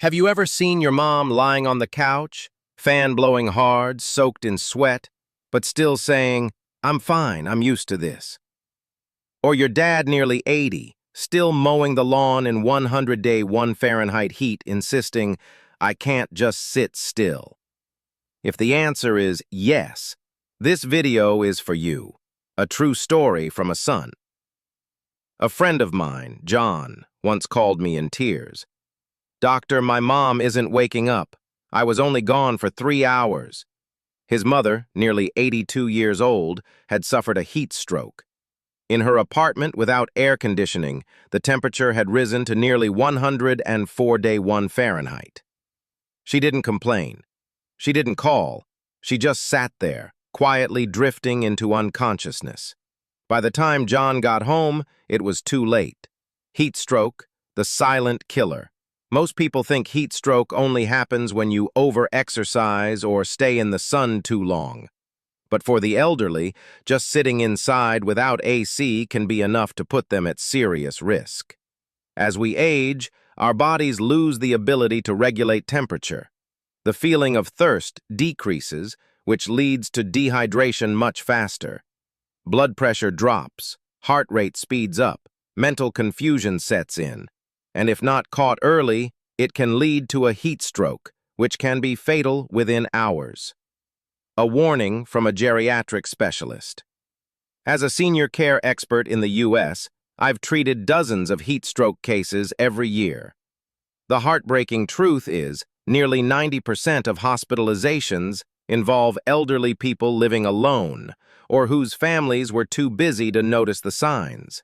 Have you ever seen your mom lying on the couch, fan blowing hard, soaked in sweat, but still saying, "I'm fine, I'm used to this"? Or your dad nearly 80, still mowing the lawn in 100-day 1 Fahrenheit heat, insisting, "I can't just sit still"? If the answer is yes, this video is for you. A true story from a son. A friend of mine, John, once called me in tears. "Doctor, my mom isn't waking up. I was only gone for 3 hours." His mother, nearly 82 years old, had suffered a heat stroke. In her apartment without air conditioning, the temperature had risen to nearly 104-day 1 Fahrenheit. She didn't complain. She didn't call. She just sat there, quietly drifting into unconsciousness. By the time John got home, it was too late. Heat stroke, the silent killer. Most people think heat stroke only happens when you over-exercise or stay in the sun too long. But for the elderly, just sitting inside without AC can be enough to put them at serious risk. As we age, our bodies lose the ability to regulate temperature. The feeling of thirst decreases, which leads to dehydration much faster. Blood pressure drops, heart rate speeds up, mental confusion sets in. And if not caught early, it can lead to a heat stroke, which can be fatal within hours. A warning from a geriatric specialist. As a senior care expert in the U.S., I've treated dozens of heat stroke cases every year. The heartbreaking truth is, nearly 90% of hospitalizations involve elderly people living alone or whose families were too busy to notice the signs.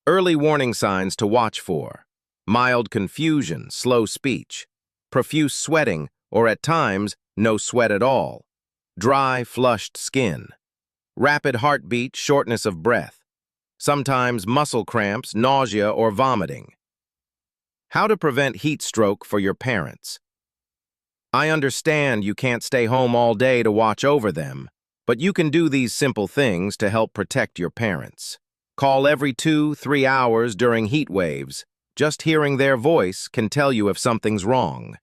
Early warning signs to watch for: mild confusion, slow speech, profuse sweating, or at times, no sweat at all, dry, flushed skin, rapid heartbeat, shortness of breath, sometimes muscle cramps, nausea, or vomiting. How to prevent heat stroke for your parents. I understand you can't stay home all day to watch over them, but you can do these simple things to help protect your parents. Call every 2-3 hours during heat waves. Just hearing their voice can tell you if something's wrong.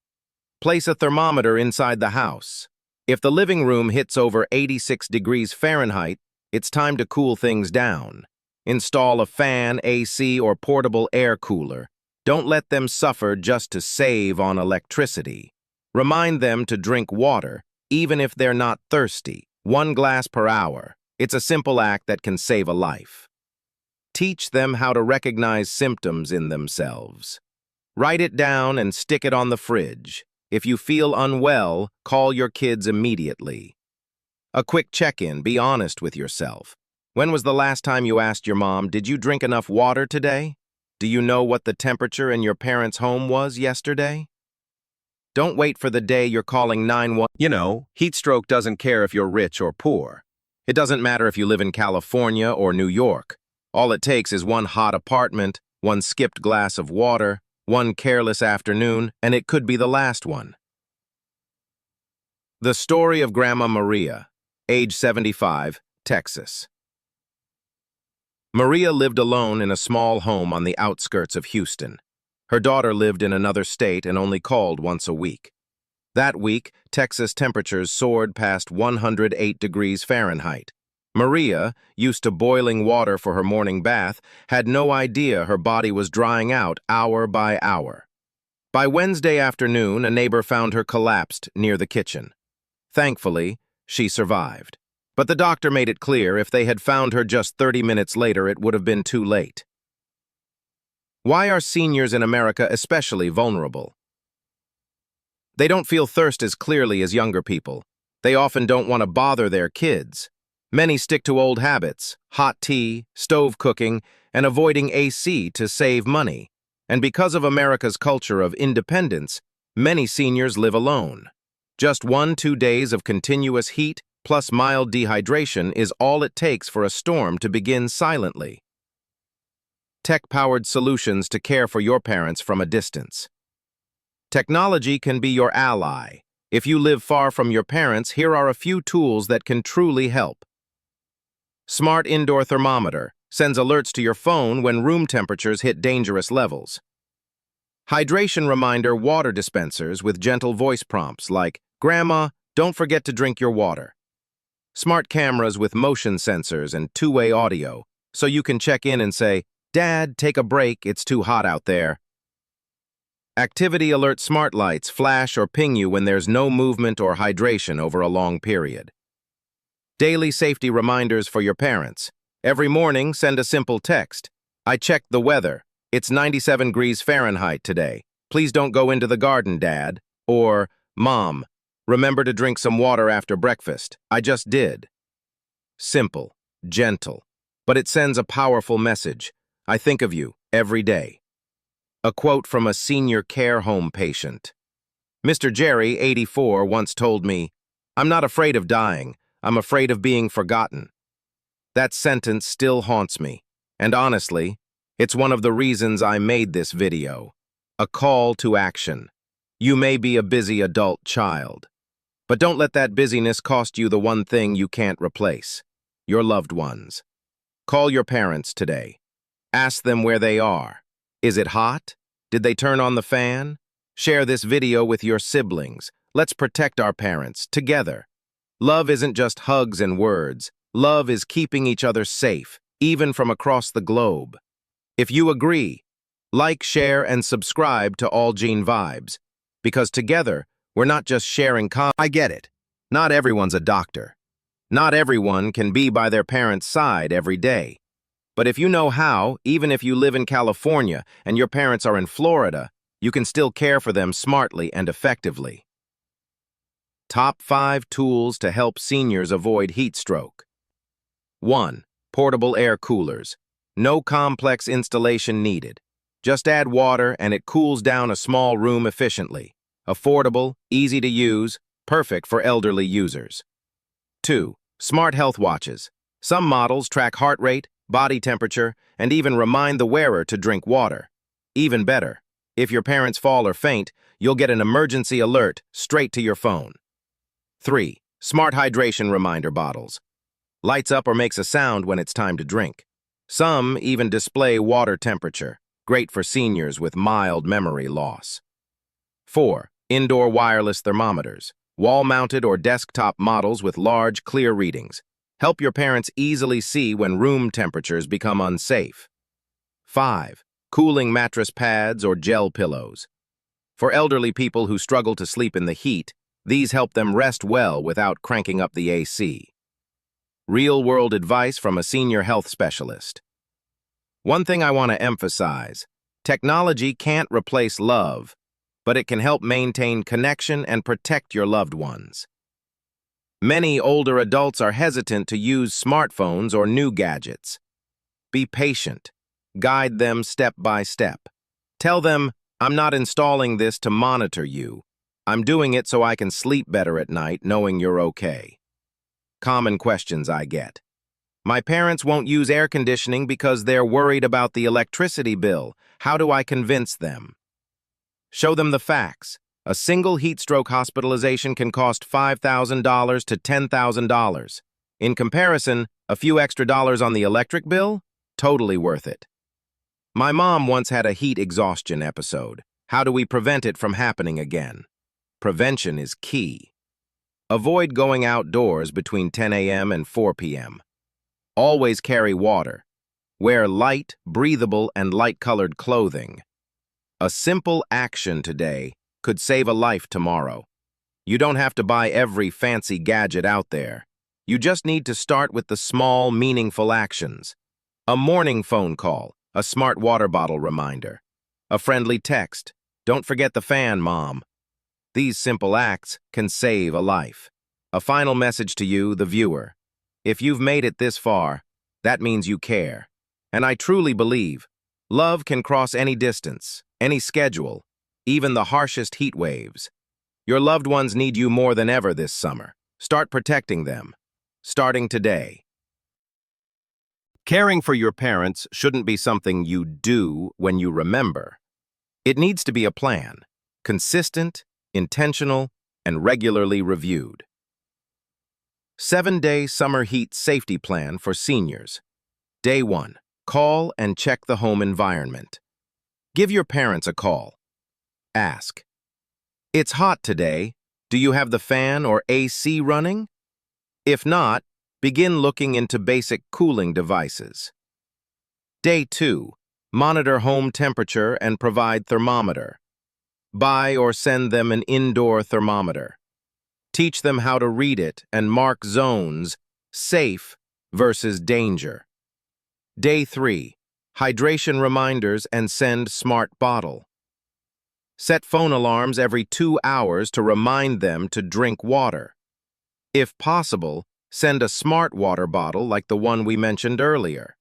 Place a thermometer inside the house. If the living room hits over 86 degrees Fahrenheit, it's time to cool things down. Install a fan, AC, or portable air cooler. Don't let them suffer just to save on electricity. Remind them to drink water, even if they're not thirsty. 1 glass per hour. It's a simple act that can save a life. Teach them how to recognize symptoms in themselves. Write it down and stick it on the fridge. If you feel unwell, call your kids immediately. A quick check-in, be honest with yourself. When was the last time you asked your mom, "Did you drink enough water today?" Do you know what the temperature in your parents' home was yesterday? Don't wait for the day you're calling 911. You know, heat stroke doesn't care if you're rich or poor. It doesn't matter if you live in California or New York. All it takes is 1 hot apartment, 1 skipped glass of water, 1 careless afternoon, and it could be the last one. The story of Grandma Maria, age 75, Texas. Maria lived alone in a small home on the outskirts of Houston. Her daughter lived in another state and only called once a week. That week, Texas temperatures soared past 108 degrees Fahrenheit. Maria, used to boiling water for her morning bath, had no idea her body was drying out hour by hour. By Wednesday afternoon, a neighbor found her collapsed near the kitchen. Thankfully, she survived. But the doctor made it clear if they had found her just 30 minutes later, it would have been too late. Why are seniors in America especially vulnerable? They don't feel thirst as clearly as younger people. They often don't want to bother their kids. Many stick to old habits, hot tea, stove cooking, and avoiding AC to save money. And because of America's culture of independence, many seniors live alone. Just 1-2 days of continuous heat plus mild dehydration is all it takes for a storm to begin silently. Tech-powered solutions to care for your parents from a distance. Technology can be your ally. If you live far from your parents, here are a few tools that can truly help. Smart indoor thermometer sends alerts to your phone when room temperatures hit dangerous levels. Hydration reminder water dispensers with gentle voice prompts like, "Grandma, don't forget to drink your water." Smart cameras with motion sensors and two-way audio, so you can check in and say, "Dad, take a break, it's too hot out there." Activity alert smart lights flash or ping you when there's no movement or hydration over a long period. Daily safety reminders for your parents. Every morning, send a simple text. "I checked the weather. It's 97 degrees Fahrenheit today. Please don't go into the garden, Dad." Or, "Mom, remember to drink some water after breakfast. I just did." Simple, gentle, but it sends a powerful message. I think of you every day. A quote from a senior care home patient. Mr. Jerry, 84, once told me, "I'm not afraid of dying. I'm afraid of being forgotten." That sentence still haunts me, and honestly, it's one of the reasons I made this video. A call to action. You may be a busy adult child, but don't let that busyness cost you the one thing you can't replace: your loved ones. Call your parents today. Ask them where they are. Is it hot? Did they turn on the fan? Share this video with your siblings. Let's protect our parents, together. Love isn't just hugs and words. Love is keeping each other safe, even from across the globe. If you agree, like, share, and subscribe to AllGenVibes, because together, we're not just sharing I get it. Not everyone's a doctor. Not everyone can be by their parents' side every day. But if you know how, even if you live in California and your parents are in Florida, you can still care for them smartly and effectively. Top 5 tools to help seniors avoid heat stroke. 1. Portable air coolers. No complex installation needed. Just add water and it cools down a small room efficiently. Affordable, easy to use, perfect for elderly users. 2. Smart health watches. Some models track heart rate, body temperature, and even remind the wearer to drink water. Even better, if your parents fall or faint, you'll get an emergency alert straight to your phone. 3. Smart hydration reminder bottles. Lights up or makes a sound when it's time to drink. Some even display water temperature, great for seniors with mild memory loss. 4. Indoor wireless thermometers. Wall-mounted or desktop models with large, clear readings. Help your parents easily see when room temperatures become unsafe. 5. Cooling mattress pads or gel pillows. For elderly people who struggle to sleep in the heat, these help them rest well without cranking up the AC. Real-world advice from a senior health specialist. One thing I want to emphasize: technology can't replace love, but it can help maintain connection and protect your loved ones. Many older adults are hesitant to use smartphones or new gadgets. Be patient. Guide them step by step. Tell them, "I'm not installing this to monitor you. I'm doing it so I can sleep better at night knowing you're okay." Common questions I get. "My parents won't use air conditioning because they're worried about the electricity bill. How do I convince them?" Show them the facts. A single heat stroke hospitalization can cost $5,000 to $10,000. In comparison, a few extra dollars on the electric bill? Totally worth it. My mom once had a heat exhaustion episode. How do we prevent it from happening again? Prevention is key. Avoid going outdoors between 10 a.m. and 4 p.m. Always carry water. Wear light, breathable, and light-colored clothing. A simple action today could save a life tomorrow. You don't have to buy every fancy gadget out there. You just need to start with the small, meaningful actions. A morning phone call, a smart water bottle reminder, a friendly text, "Don't forget the fan, Mom." These simple acts can save a life. A final message to you, the viewer. If you've made it this far, that means you care. And I truly believe love can cross any distance, any schedule, even the harshest heat waves. Your loved ones need you more than ever this summer. Start protecting them, starting today. Caring for your parents shouldn't be something you do when you remember. It needs to be a plan, consistent, intentional, and regularly reviewed. 7-day summer heat safety plan for seniors. Day 1. Call and check the home environment. Give your parents a call. Ask. It's hot today. Do you have the fan or AC running? If not, begin looking into basic cooling devices. Day 2. Monitor home temperature and provide thermometer. Buy or send them an indoor thermometer. Teach them how to read it and mark zones, safe versus danger. Day 3. Hydration reminders and send smart bottle. Set phone alarms every 2 hours to remind them to drink water. If possible, send a smart water bottle like the one we mentioned earlier.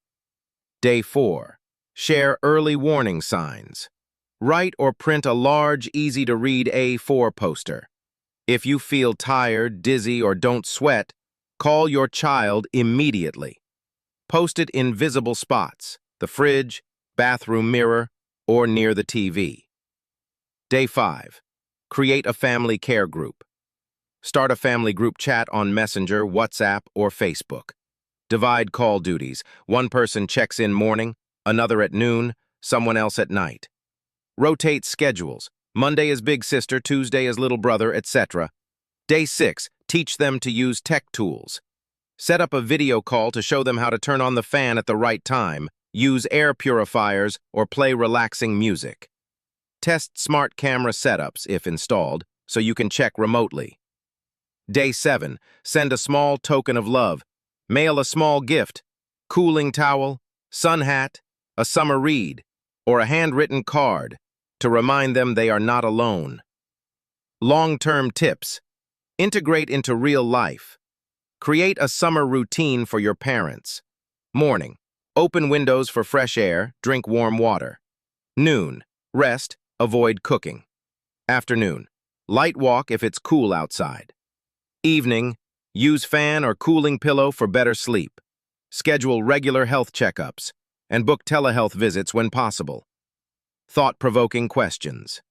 Day 4. Share early warning signs. Write or print a large, easy-to-read A4 poster. If you feel tired, dizzy, or don't sweat, call your child immediately. Post it in visible spots, the fridge, bathroom mirror, or near the TV. Day 5. Create a family care group. Start a family group chat on Messenger, WhatsApp, or Facebook. Divide call duties. One person checks in morning, another at noon, someone else at night. Rotate schedules. Monday is big sister, Tuesday is little brother, etc. Day 6. Teach them to use tech tools. Set up a video call to show them how to turn on the fan at the right time, use air purifiers, or play relaxing music. Test smart camera setups, if installed, so you can check remotely. Day 7. Send a small token of love. Mail a small gift, cooling towel, sun hat, a summer read, or a handwritten card to remind them they are not alone. Long-term tips. Integrate into real life. Create a summer routine for your parents. Morning. Open windows for fresh air, drink warm water. Noon. Rest, avoid cooking. Afternoon. Light walk if it's cool outside. Evening. Use fan or cooling pillow for better sleep. Schedule regular health checkups and book telehealth visits when possible. Thought-provoking questions.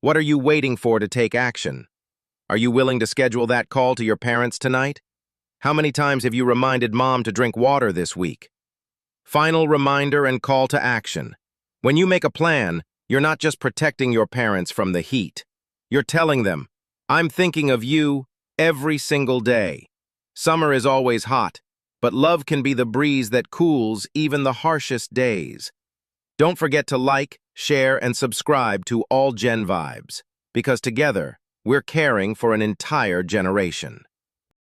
What are you waiting for to take action? Are you willing to schedule that call to your parents tonight? How many times have you reminded mom to drink water this week? Final reminder and call to action. When you make a plan, you're not just protecting your parents from the heat. You're telling them, I'm thinking of you every single day. Summer is always hot, but love can be the breeze that cools even the harshest days. Don't forget to like, share, and subscribe to AllGenVibes, because together, we're caring for an entire generation.